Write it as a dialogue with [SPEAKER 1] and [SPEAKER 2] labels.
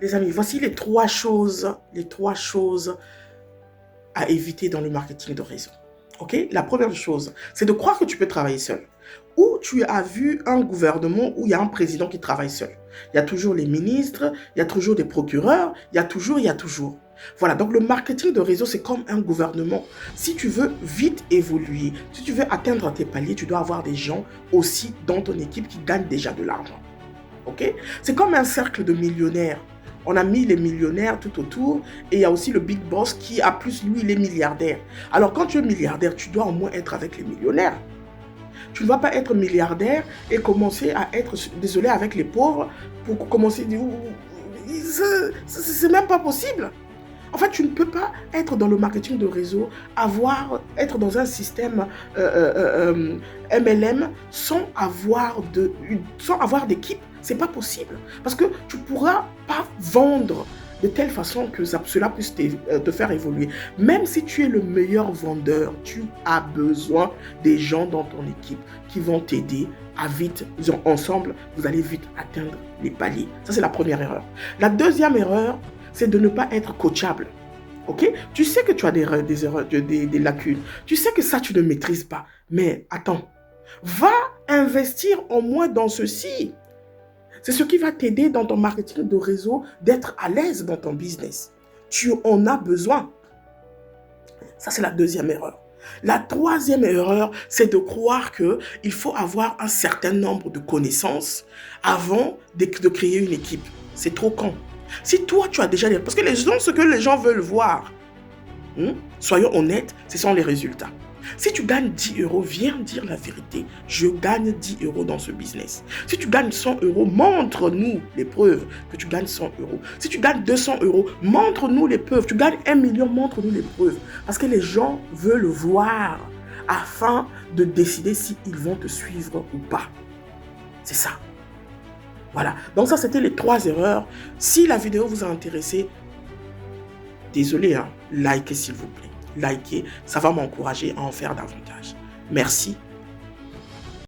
[SPEAKER 1] Les amis, voici les trois choses à éviter dans le marketing de réseau. Ok? La première chose, c'est de croire que tu peux travailler seul. Ou tu as vu un gouvernement où il y a un président qui travaille seul. Il y a toujours les ministres, il y a toujours des procureurs, il y a toujours. Voilà, donc le marketing de réseau, c'est comme un gouvernement. Si tu veux vite évoluer, si tu veux atteindre tes paliers, tu dois avoir des gens aussi dans ton équipe qui gagnent déjà de l'argent. Ok? C'est comme un cercle de millionnaires. On a mis les millionnaires tout autour et il y a aussi le big boss qui a plus, lui, il est milliardaire. Alors quand tu es milliardaire, tu dois au moins être avec les millionnaires. Tu ne vas pas être milliardaire et commencer à être désolé avec les pauvres pour commencer à dire c'est même pas possible. En fait, tu ne peux pas être dans le marketing de réseau, être dans un système MLM sans avoir d'équipe. C'est pas possible. Parce que tu ne pourras pas vendre de telle façon que cela puisse te faire évoluer. Même si tu es le meilleur vendeur, tu as besoin des gens dans ton équipe qui vont t'aider à vite, ensemble, vous allez vite atteindre les paliers. Ça, c'est la première erreur. La deuxième erreur, c'est de ne pas être coachable. Ok? Tu sais que tu as des lacunes. Tu sais que ça, tu ne maîtrises pas. Mais attends, va investir au moins dans ceci. C'est ce qui va t'aider dans ton marketing de réseau d'être à l'aise dans ton business. Tu en as besoin. Ça, c'est la deuxième erreur. La troisième erreur, c'est de croire qu'il faut avoir un certain nombre de connaissances avant de créer une équipe. C'est trop con. Si toi, tu as déjà les... Parce que ce que les gens veulent voir, soyons honnêtes, ce sont les résultats. Si tu gagnes 10 euros, viens dire la vérité. Je gagne 10 euros dans ce business. Si tu gagnes 100 euros, montre-nous les preuves que tu gagnes 100 euros. Si tu gagnes 200 euros, montre-nous les preuves. Tu gagnes 1 million, montre-nous les preuves. Parce que les gens veulent voir afin de décider s'ils vont te suivre ou pas. C'est ça. Voilà. Donc ça, c'était les 3 erreurs. Si la vidéo vous a intéressé, désolé, likez s'il vous plaît. Likez, ça va m'encourager à en faire davantage. Merci.